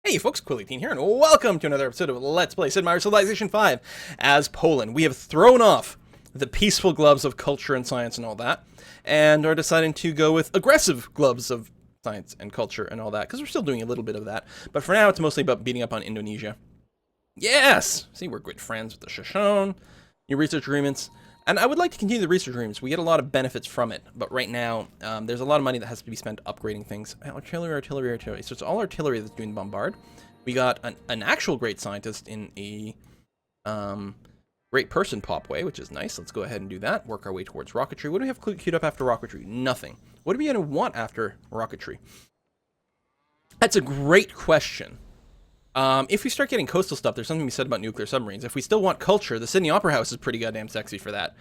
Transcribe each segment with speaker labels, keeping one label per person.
Speaker 1: Hey folks, Quilly18 here, and welcome to another episode of Let's Play Sid Meier's Civilization 5 as Poland. We have thrown off the peaceful gloves of culture and science and all that, and are deciding to go with aggressive gloves of science and culture and all that, because we're still doing a little bit of that. But for now, it's mostly about beating up on Indonesia. Yes! See, we're good friends with the Shoshone, new research agreements, and I would like to continue the research agreements. We get a lot of benefits from it, but right now, there's a lot of money that has to be spent upgrading things. Artillery. So it's all artillery that's doing bombard. We got an actual great scientist in a great person pop way, which is nice. Let's go ahead and do that. Work our way towards rocketry. What do we have queued up after rocketry? Nothing. What are we going to want after rocketry? That's a great question. If we start getting coastal stuff, there's something to be said about nuclear submarines. If we still want culture, the Sydney Opera House is pretty goddamn sexy for that.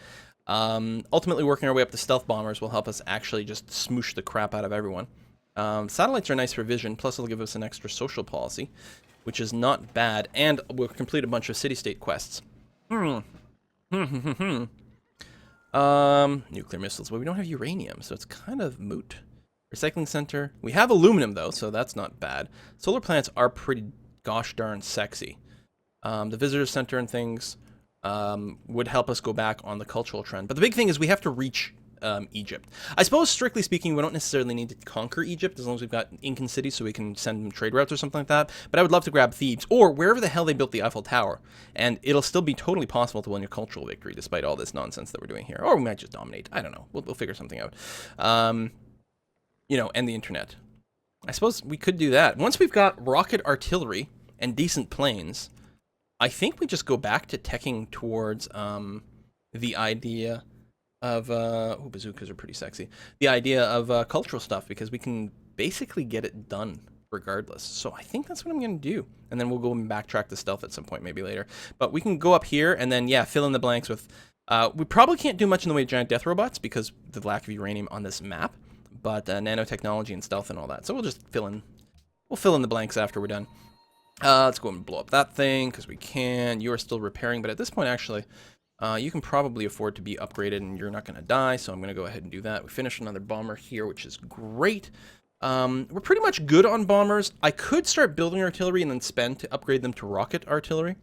Speaker 1: Ultimately, working our way up to stealth bombers will help us actually just smoosh the crap out of everyone. Satellites are nice for vision, plus it'll give us an extra social policy, which is not bad, and we'll complete a bunch of city-state quests. Nuclear missiles. Well, we don't have uranium, so it's kind of moot. Recycling center. We have aluminum, though, so that's not bad. Solar plants are pretty gosh darn sexy. The visitor center and things would help us go back on the cultural trend. But the big thing is we have to reach Egypt. I suppose, strictly speaking, we don't necessarily need to conquer Egypt as long as we've got Incan cities so we can send them trade routes or something like that. But I would love to grab Thebes or wherever the hell they built the Eiffel Tower. And it'll still be totally possible to win a cultural victory despite all this nonsense that we're doing here. Or we might just dominate. I don't know. We'll figure something out. You know, and the internet. I suppose we could do that. Once we've got rocket artillery and decent planes, I think we just go back to teching towards the idea of bazookas are pretty sexy. The idea of cultural stuff, because we can basically get it done regardless. So I think that's what I'm going to do. And then we'll go and backtrack the stealth at some point, maybe later. But we can go up here and then, yeah, fill in the blanks with... we probably can't do much in the way of giant death robots because of the lack of uranium on this map. But nanotechnology and stealth and all that. So we'll just fill in... We'll fill in the blanks after we're done. Let's go and blow up that thing, because we can. You are still repairing, but at this point, actually, you can probably afford to be upgraded, and you're not going to die, so I'm going to go ahead and do that. We finished another bomber here, which is great. We're pretty much good on bombers. I could start building artillery and then spend to upgrade them to rocket artillery,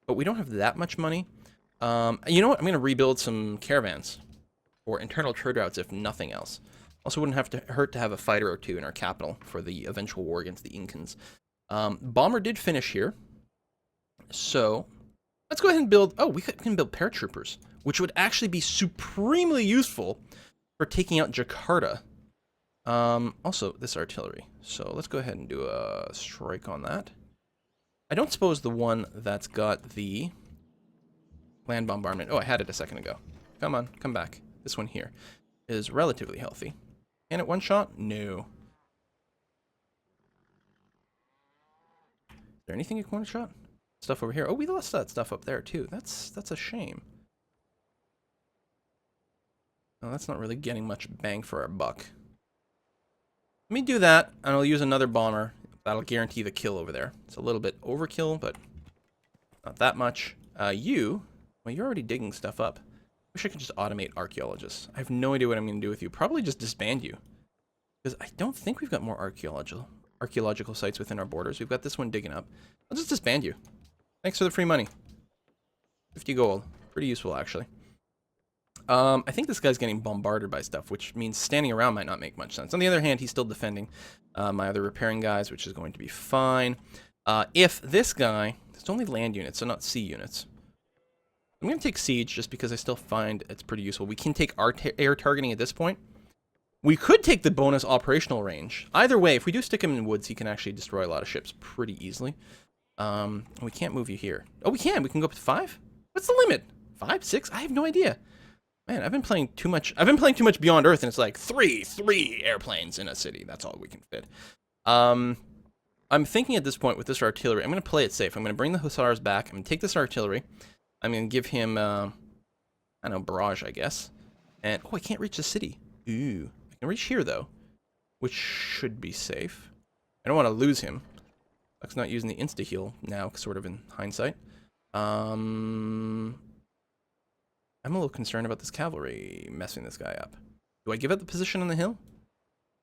Speaker 1: but we don't have that much money. You know what? I'm going to rebuild some caravans or internal trade routes, if nothing else. Also, wouldn't have to hurt to have a fighter or two in our capital for the eventual war against the Incans. Bomber did finish here. So, let's go ahead and build... Oh, we can build paratroopers, which would actually be supremely useful for taking out Jakarta. Also, this artillery. So, let's go ahead and do a strike on that. I don't suppose the one that's got the land bombardment... Oh, I had it a second ago. Come on, come back. This one here is relatively healthy. Can it one shot? No. Is there anything you can one shot? Stuff over here. Oh, we lost that stuff up there too. That's a shame. No, that's not really getting much bang for our buck. Let me do that, and I'll use another bomber. That'll guarantee the kill over there. It's a little bit overkill, but not that much. Well, you're already digging stuff up. Wish I could just automate archaeologists. I have no idea what I'm going to do with you. Probably just disband you. Because I don't think we've got more archaeological sites within our borders. We've got this one digging up. I'll just disband you. Thanks for the free money. 50 gold. Pretty useful, actually. I think this guy's getting bombarded by stuff, which means standing around might not make much sense. On the other hand, he's still defending my other repairing guys, which is going to be fine. If this guy... It's only land units, so not sea units. I'm going to take siege just because I still find it's pretty useful. We can take air targeting at this point. We could take the bonus operational range. Either way, if we do stick him in woods, he can actually destroy a lot of ships pretty easily. We can't move you here. Oh, we can. We can go up to 5? What's the limit? 5? 6? I have no idea. Man, I've been playing too much Beyond Earth, and it's like three airplanes in a city. That's all we can fit. I'm thinking at this point with this artillery, I'm going to play it safe. I'm going to bring the Hussars back. I'm going to take this artillery. I'm going to give him, I don't know, barrage, I guess. And, oh, I can't reach the city. Ooh. I can reach here, though, which should be safe. I don't want to lose him. Luck's not using the insta-heal now, sort of in hindsight. I'm a little concerned about this cavalry messing this guy up. Do I give up the position on the hill?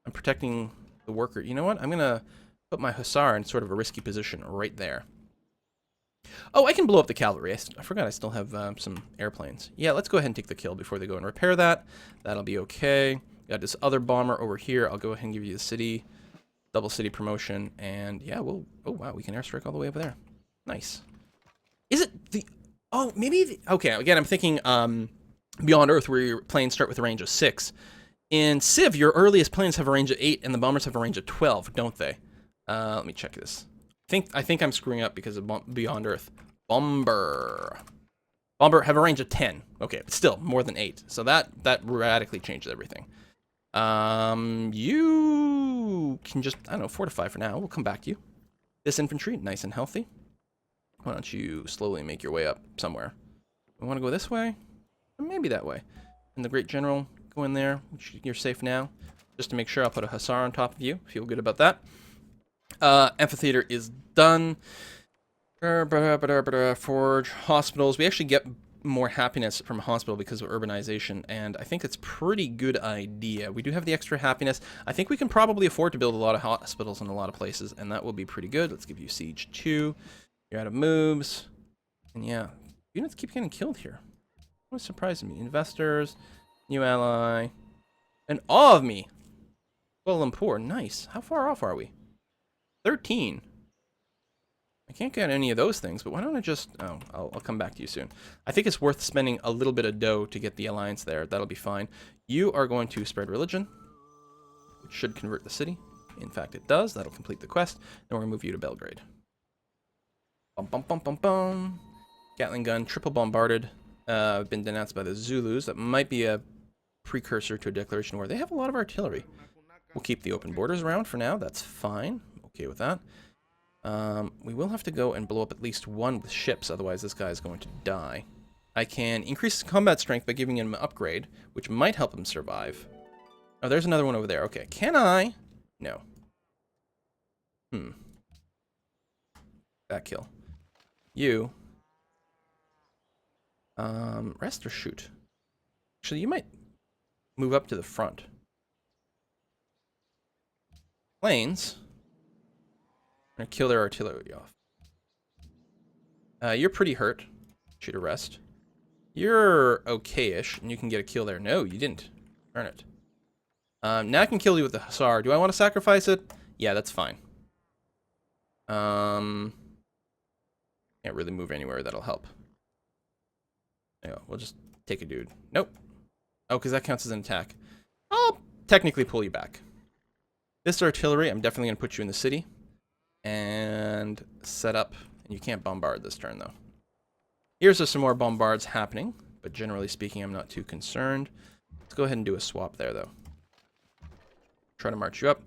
Speaker 1: I'm protecting the worker. You know what? I'm going to put my Hussar in sort of a risky position right there. Oh, I can blow up the cavalry. I forgot I still have some airplanes. Yeah, let's go ahead and take the kill before they go and repair that. That'll be okay. Got this other bomber over here. I'll go ahead and give you the city. Double city promotion. And yeah, we'll... Oh, wow, we can airstrike all the way over there. Nice. Is it the... Oh, maybe... Okay, again, I'm thinking Beyond Earth, where your planes start with a range of 6. In Civ, your earliest planes have a range of 8, and the bombers have a range of 12, don't they? Let me check this. I think I'm screwing up because of Beyond Earth. Bomber have a range of 10. Okay, but still more than 8. So that radically changes everything. You can just, I don't know, fortify for now. We'll come back to you. This infantry, nice and healthy. Why don't you slowly make your way up somewhere? We want to go this way? Maybe that way. And the Great General, go in there. You're safe now. Just to make sure, I'll put a Hussar on top of you. Feel good about that. Amphitheater is done. Forge, hospitals. We actually get more happiness from a hospital because of urbanization, and I think it's a pretty good idea. We do have the extra happiness. I think we can probably afford to build a lot of hospitals in a lot of places, and that will be pretty good. Let's give you Siege 2. You're out of moves. And yeah, units keep getting killed here. What surprises me? Investors, new ally, and awe of me. Kuala Lumpur, nice. How far off are we? 13. I can't get any of those things, but why don't I just... Oh, I'll come back to you soon. I think it's worth spending a little bit of dough to get the alliance there. That'll be fine. You are going to spread religion, which should convert the city. In fact, it does. That'll complete the quest. Then we're going to move you to Belgrade. Bum, bum, bum, bum, bum. Gatling gun, triple bombarded. Been denounced by the Zulus. That might be a precursor to a declaration war. They have a lot of artillery. We'll keep the open borders around for now. That's fine. Okay with that. We will have to go and blow up at least one with ships, otherwise this guy is going to die. I can increase his combat strength by giving him an upgrade, which might help him survive. Oh, there's another one over there. Okay, can I? No. Back kill. You. Rest or shoot? Actually, you might move up to the front. Planes. I'm gonna kill their artillery off. You're pretty hurt. Shoot a rest. You're okay-ish, and you can get a kill there. No, you didn't. Earn it. Now I can kill you with the Hussar. Do I want to sacrifice it? Yeah, that's fine. Can't really move anywhere that'll help. Yeah, we'll just take a dude. Nope. Oh, because that counts as an attack. I'll technically pull you back. This artillery, I'm definitely going to put you in the city. And set up. And you can't bombard this turn, though. Here's some more bombards happening. But generally speaking, I'm not too concerned. Let's go ahead and do a swap there, though. Try to march you up.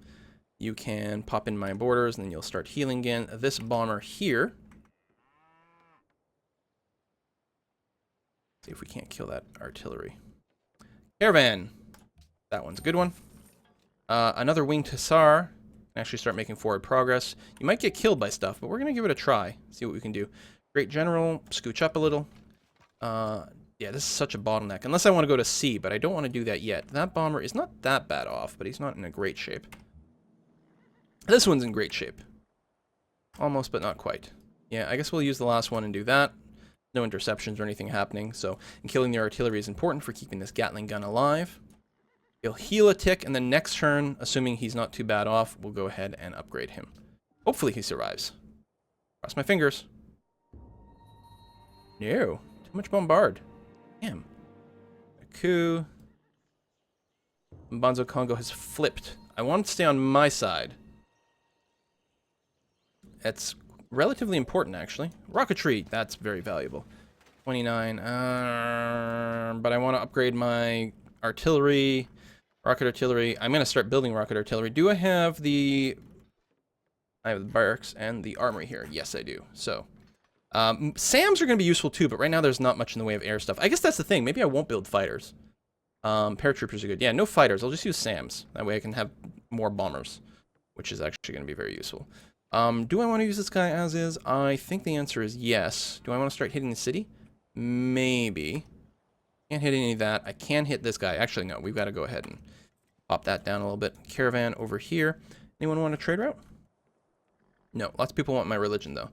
Speaker 1: You can pop in my borders, and then you'll start healing again. This bomber here. See if we can't kill that artillery. Caravan. That one's a good one. Another winged Hussar. Actually start making forward progress. You might get killed by stuff, but we're going to give it a try. See what we can do. Great General. Scooch up a little. Yeah, this is such a bottleneck. Unless I want to go to C, but I don't want to do that yet. That bomber is not that bad off, but he's not in a great shape. This one's in great shape. Almost, but not quite. Yeah, I guess we'll use the last one and do that. No interceptions or anything happening, so and killing the artillery is important for keeping this Gatling gun alive. He'll heal a tick, and then next turn, assuming he's not too bad off, we'll go ahead and upgrade him. Hopefully he survives. Cross my fingers. No. Too much bombard. Damn. A coup. Bonzo Congo has flipped. I want to stay on my side. It's relatively important, actually. Rocketry. That's very valuable. 29. But I want to upgrade my artillery. Rocket artillery. I'm going to start building rocket artillery. Do I have the... I have the barracks and the armory here. Yes, I do. So, SAMs are going to be useful too, but right now there's not much in the way of air stuff. I guess that's the thing. Maybe I won't build fighters. Paratroopers are good. Yeah, no fighters. I'll just use SAMs. That way I can have more bombers, which is actually going to be very useful. Do I want to use this guy as is? I think the answer is yes. Do I want to start hitting the city? Maybe. Can't hit any of that. I can hit this guy. Actually, no. We've got to go ahead and pop that down a little bit. Caravan over here. Anyone want a trade route? No, lots of people want my religion, though.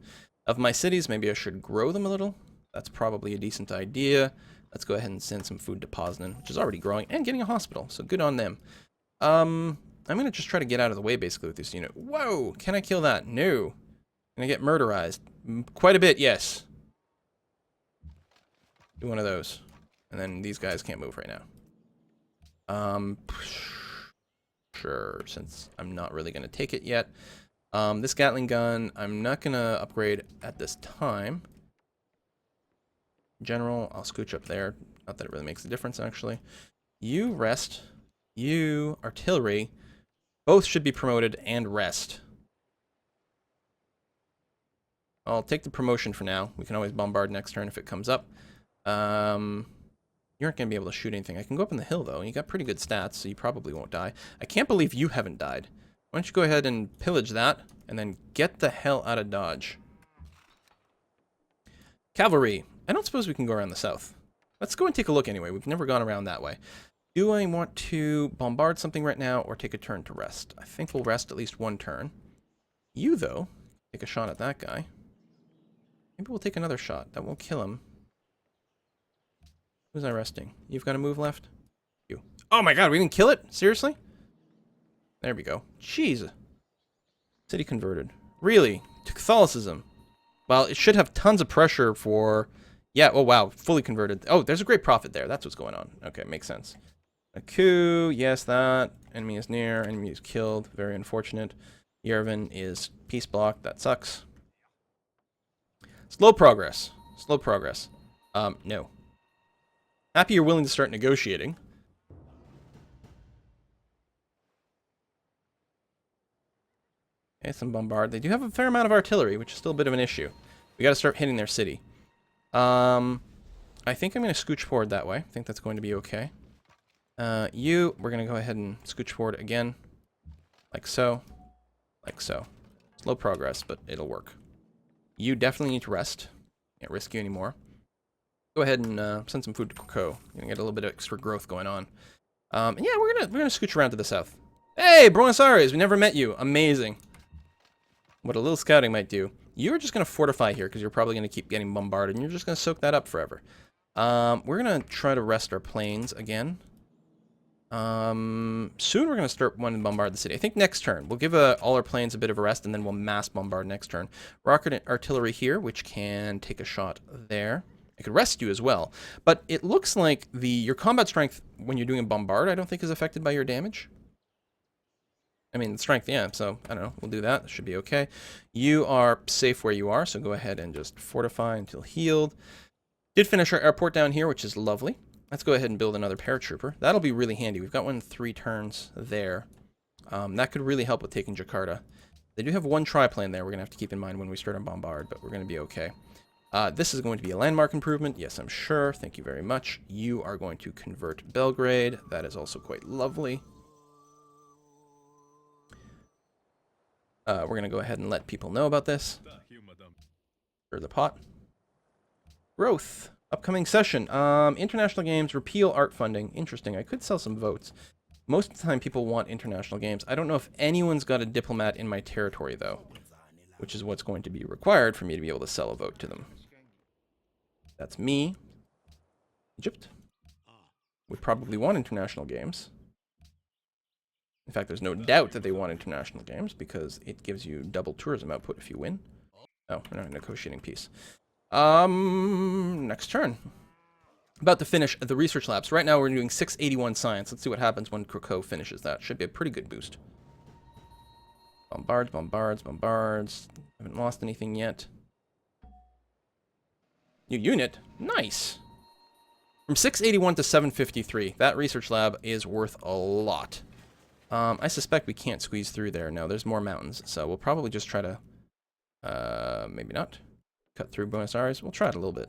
Speaker 1: Of my cities, maybe I should grow them a little. That's probably a decent idea. Let's go ahead and send some food to Poznan, which is already growing, and getting a hospital, so good on them. I'm going to just try to get out of the way, basically, with this unit. Whoa! Can I kill that? No. Can I get murderized? Quite a bit, yes. Do one of those. And then these guys can't move right now. Sure, since I'm not really going to take it yet. This Gatling gun, I'm not going to upgrade at this time. General, I'll scooch up there. Not that it really makes a difference, actually. You rest. You, artillery, both should be promoted and rest. I'll take the promotion for now. We can always bombard next turn if it comes up. You aren't going to be able to shoot anything. I can go up on the hill, though. You got pretty good stats, so you probably won't die. I can't believe you haven't died. Why don't you go ahead and pillage that, and then get the hell out of Dodge. Cavalry. I don't suppose we can go around the south. Let's go and take a look anyway. We've never gone around that way. Do I want to bombard something right now, or take a turn to rest? I think we'll rest at least one turn. You, though, take a shot at that guy. Maybe we'll take another shot. That won't kill him. Who's I resting? You've got a move left? You. Oh my god, we didn't kill it? Seriously? There we go. Jeez. City converted. Really? To Catholicism. Well, it should have tons of pressure for... Yeah, oh wow, fully converted. Oh, there's a great profit there. That's what's going on. Okay, makes sense. A coup, yes, that. Enemy is near, enemy is killed. Very unfortunate. Yervin is peace block. That sucks. Slow progress. Slow progress. No. Happy you're willing to start negotiating. Okay, some bombard. They do have a fair amount of artillery, which is still a bit of an issue. We got to start hitting their city. I think I'm going to scooch forward that way. I think that's going to be okay. We're going to go ahead and scooch forward again. Like so. Like so. Slow progress, but it'll work. You definitely need to rest. Can't risk you anymore. Go ahead and send some food to Krakow. You're gonna get a little bit of extra growth going on. And yeah, we're gonna scooch around to the south. Hey, Buenos Aires, we never met you. Amazing. What a little scouting might do. You're just gonna fortify here because you're probably gonna keep getting bombarded, and you're just gonna soak that up forever. We're gonna try to rest our planes again. Soon we're gonna start wanting to bombard the city. I think next turn we'll give all our planes a bit of a rest, and then we'll mass bombard next turn. Rocket artillery here, which can take a shot there. I could rest you as well, but it looks like your combat strength when you're doing a bombard, I don't think is affected by your damage. I mean, strength, yeah, so I don't know, we'll do that. That should be okay. You are safe where you are, so go ahead and just fortify until healed. Did finish our airport down here, which is lovely. Let's go ahead and build another paratrooper. That'll be really handy. We've got one in 3 turns there. That could really help with taking Jakarta. They do have one triplane there we're going to have to keep in mind when we start on bombard, but we're going to be okay. This is going to be a landmark improvement. Yes, I'm sure. Thank you very much. You are going to convert Belgrade. That is also quite lovely. We're going to go ahead and let people know about this. Stir the pot. Growth. Upcoming session. International games, repeal art funding. Interesting. I could sell some votes. Most of the time people want international games. I don't know if anyone's got a diplomat in my territory, though, which is what's going to be required for me to be able to sell a vote to them. That's me. Egypt would probably want international games. In fact, there's no doubt that they want international games because it gives you double tourism output if you win. Oh, we're not negotiating peace. Next turn. About to finish the research labs. Right now we're doing 681 science. Let's see what happens when Krakow finishes that. Should be a pretty good boost. Bombards, bombards, bombards. Haven't lost anything yet. New unit. Nice. From 681 to 753. That research lab is worth a lot. I suspect we can't squeeze through there. No, there's more mountains. So we'll probably just try to... maybe not. Cut through Buenos Aires. We'll try it a little bit.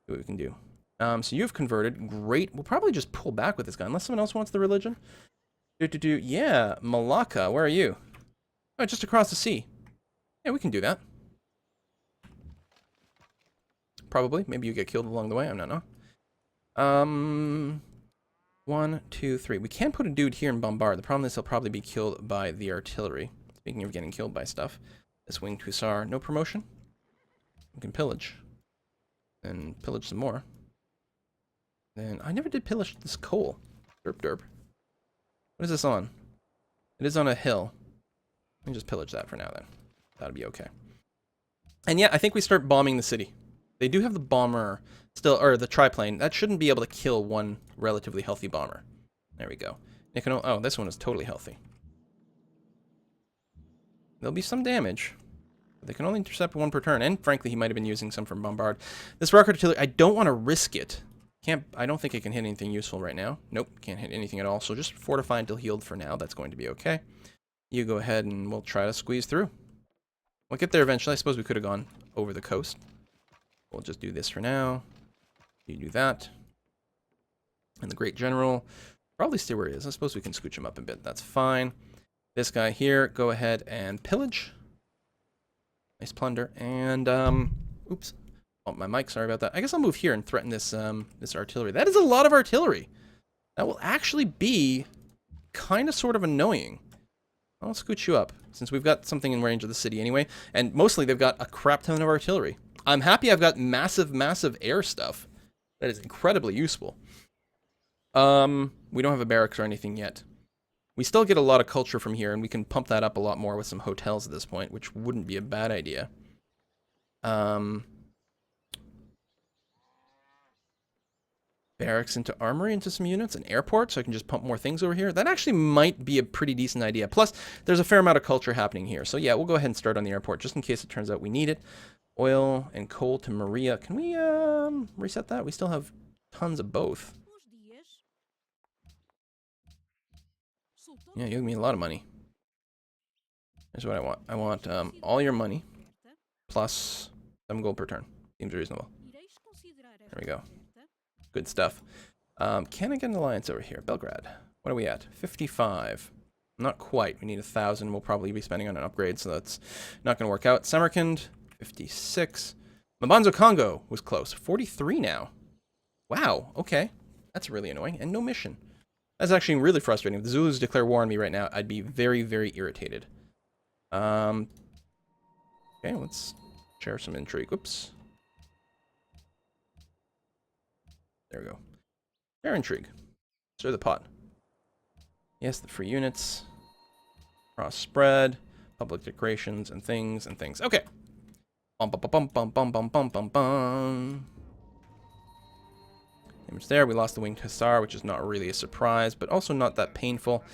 Speaker 1: See what we can do. So you've converted. Great. We'll probably just pull back with this guy. Unless someone else wants the religion. Yeah, Malacca. Where are you? Oh, just across the sea. Yeah, we can do that. Probably. Maybe you get killed along the way. I don't know. 1, 2, 3. We can put a dude here and bombard. The problem is he'll probably be killed by the artillery. Speaking of getting killed by stuff. This winged hussar, no promotion. We can pillage. And pillage some more. Then, I never did pillage this coal. Derp derp. What is this on? It is on a hill. Let me just pillage that for now then. That'll be okay. And yeah, I think we start bombing the city. They do have the bomber still, or the triplane. That shouldn't be able to kill one relatively healthy bomber. There we go. Oh, this one is totally healthy. There'll be some damage. They can only intercept one per turn, and frankly, he might have been using some from bombard. This rocket artillery, I don't want to risk it. I don't think it can hit anything useful right now. Nope, can't hit anything at all. So just fortify until healed for now. That's going to be okay. You go ahead and we'll try to squeeze through. We'll get there eventually. I suppose we could have gone over the coast. We'll just do this for now. You do that. And the Great General, probably stay where he is. I suppose we can scooch him up a bit. That's fine. This guy here, go ahead and pillage. Nice plunder. And, oops. Oh, my mic, sorry about that. I guess I'll move here and threaten this, this artillery. That is a lot of artillery. That will actually be kind of sort of annoying. I'll scooch you up, since we've got something in range of the city anyway. And mostly they've got a crap ton of artillery. I'm happy I've got massive, massive air stuff. That is incredibly useful. We don't have a barracks or anything yet. We still get a lot of culture from here, and we can pump that up a lot more with some hotels at this point, which wouldn't be a bad idea. Barracks into armory into some units, an airport, so I can just pump more things over here. That actually might be a pretty decent idea. Plus, there's a fair amount of culture happening here. So yeah, we'll go ahead and start on the airport, just in case it turns out we need it. Oil and coal to Maria. Can we reset that? We still have tons of both. Yeah, you give me a lot of money. Here's what I want. I want all your money, plus 7 gold per turn. Seems reasonable. There we go. Good stuff. Can I get an alliance over here? Belgrade. What are we at? 55. Not quite. We need 1,000. We'll probably be spending on an upgrade, so that's not going to work out. Samarkand, 56. Mabanzo Congo was close. 43 now. Wow. Okay. That's really annoying. And no mission. That's actually really frustrating. If the Zulus declare war on me right now, I'd be very, very irritated. Okay, let's share some intrigue. Whoops. There we go. Share intrigue. Stir the pot. Yes, the free units. Cross spread. Public decorations and things and things. Okay. Bum bum bum bum bum bum bum bum bum. Image there. We lost the winged hussar, which is not really a surprise, but also not that painful.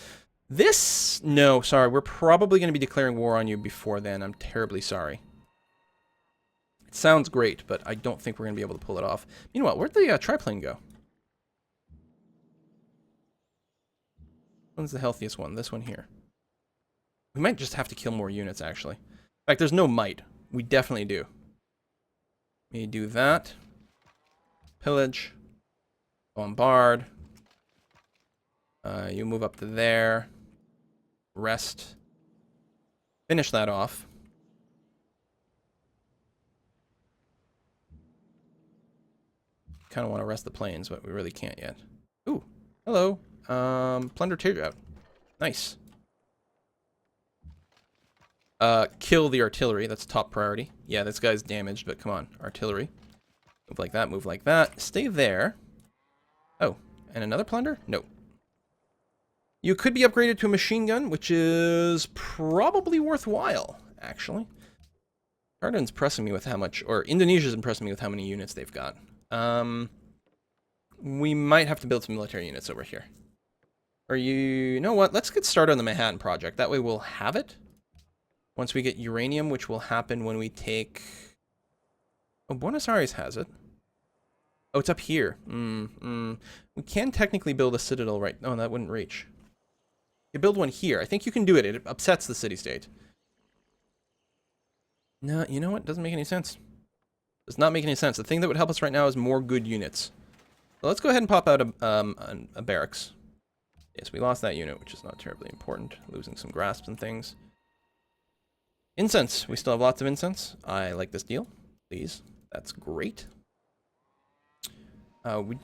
Speaker 1: This, no, sorry, we're probably going to be declaring war on you before then. I'm terribly sorry. It sounds great, but I don't think we're going to be able to pull it off. Meanwhile, where'd the triplane go? One's the healthiest one? This one here. We might just have to kill more units, actually. In fact, there's no might. We definitely do. We do that. Pillage. Bombard. You move up to there. Rest. Finish that off. Kind of want to rest the planes, but we really can't yet. Ooh, hello. Plunder teardrop. Nice. Kill the artillery. That's top priority. Yeah, this guy's damaged, but come on. Artillery. Move like that, move like that. Stay there. Oh, and another plunder? No. You could be upgraded to a machine gun, which is probably worthwhile, actually. Arden's pressing me with how much, or Indonesia's impressing me with how many units they've got. We might have to build some military units over here. Or you know what? Let's get started on the Manhattan Project. That way we'll have it. Once we get uranium, which will happen when we take... Oh, Buenos Aires has it. Oh, it's up here. We can technically build a citadel right... Oh, that wouldn't reach. You build one here. I think you can do it. It upsets the city-state. No, you know what? Doesn't make any sense. Does not make any sense. The thing that would help us right now is more good units. So let's go ahead and pop out a barracks. Yes, we lost that unit, which is not terribly important. Losing some grasps and things. Incense. We still have lots of incense. I like this deal. Please. That's great. Rocket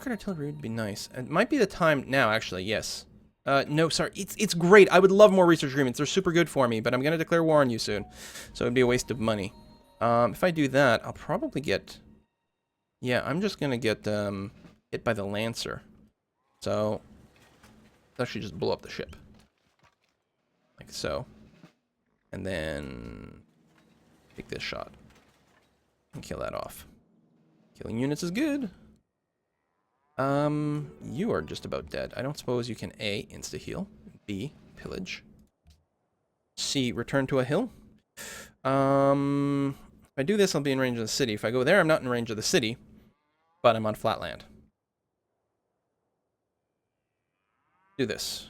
Speaker 1: artillery would be nice. It might be the time now, actually. Yes. No, sorry. It's great. I would love more research agreements. They're super good for me, but I'm going to declare war on you soon. So it'd be a waste of money. If I do that, I'll probably get... Yeah, I'm just going to get hit by the Lancer. So, let's actually just blow up the ship. Like so. And then take this shot. And kill that off. Killing units is good. You are just about dead. I don't suppose you can A, insta-heal. B, pillage. C, return to a hill. If I do this, I'll be in range of the city. If I go there, I'm not in range of the city, but I'm on flat land. Do this.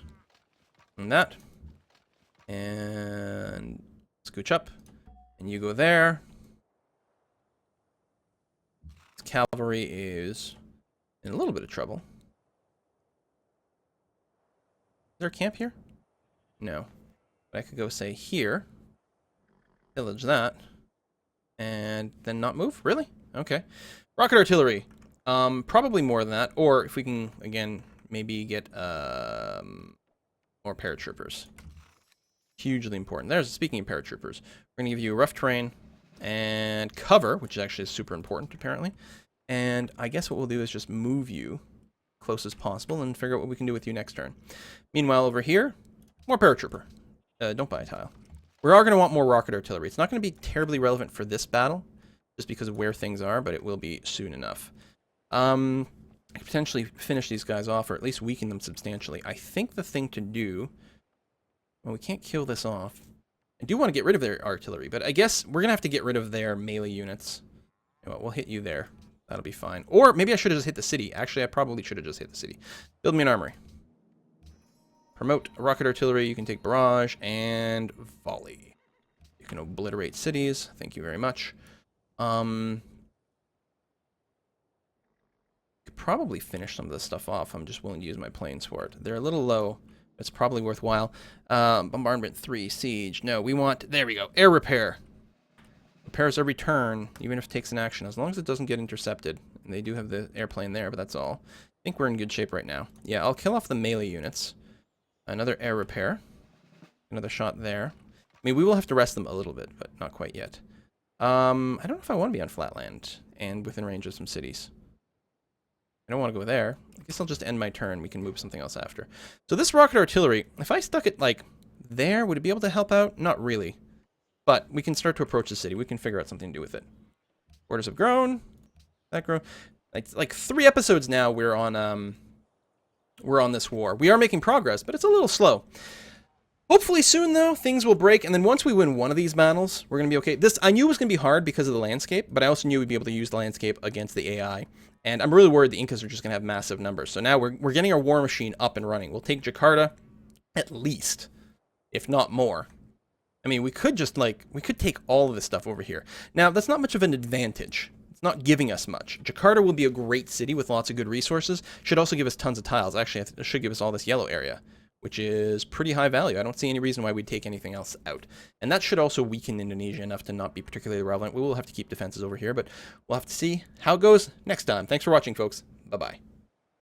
Speaker 1: And that. And scooch up. And you go there. Cavalry is in a little bit of trouble. Is there a camp here? No. But I could go, say, here. Pillage that. And then not move? Really? Okay. Rocket artillery. Probably more than that. Or if we can, again, maybe get more paratroopers. Hugely important. There's, speaking of paratroopers, we're going to give you rough terrain and cover, which is actually super important, apparently. And I guess what we'll do is just move you close as possible and figure out what we can do with you next turn. Meanwhile, over here, more paratrooper. Don't buy a tile. We are going to want more rocket artillery. It's not going to be terribly relevant for this battle, just because of where things are, but it will be soon enough. I could potentially finish these guys off, or at least weaken them substantially. I think the thing to do... Well, we can't kill this off. I do want to get rid of their artillery, but I guess we're going to have to get rid of their melee units. You know what, we'll hit you there. That'll be fine. Or maybe I should have just hit the city. Actually, I probably should have just hit the city. Build me an armory. Promote rocket artillery. You can take barrage and volley. You can obliterate cities. Thank you very much. Could probably finish some of this stuff off. I'm just willing to use my planes for it. They're a little low. It's probably worthwhile. Bombardment 3, siege. No, we want, there we go, air repair. Repairs every turn, even if it takes an action, as long as it doesn't get intercepted. And they do have the airplane there, but that's all. I think we're in good shape right now. Yeah, I'll kill off the melee units. Another air repair. Another shot there. I mean, we will have to rest them a little bit, but not quite yet. I don't know if I want to be on flatland and within range of some cities. I don't want to go there. I guess I'll just end my turn. We can move something else after. So this rocket artillery, if I stuck it, like, there, would it be able to help out? Not really. But we can start to approach the city. We can figure out something to do with it. Borders have grown. That grown. Like 3 episodes now, we're on this war. We are making progress, but it's a little slow. Hopefully soon, though, things will break, and then once we win one of these battles, we're going to be okay. This, I knew it was going to be hard because of the landscape, but I also knew we'd be able to use the landscape against the AI. And I'm really worried the Incas are just going to have massive numbers. So now we're getting our war machine up and running. We'll take Jakarta, at least, if not more. I mean, we could just, like, we could take all of this stuff over here. Now, that's not much of an advantage. It's not giving us much. Jakarta will be a great city with lots of good resources. Should also give us tons of tiles. Actually, it should give us all this yellow area, which is pretty high value. I don't see any reason why we'd take anything else out. And that should also weaken Indonesia enough to not be particularly relevant. We will have to keep defenses over here, but we'll have to see how it goes next time. Thanks for watching, folks. Bye-bye.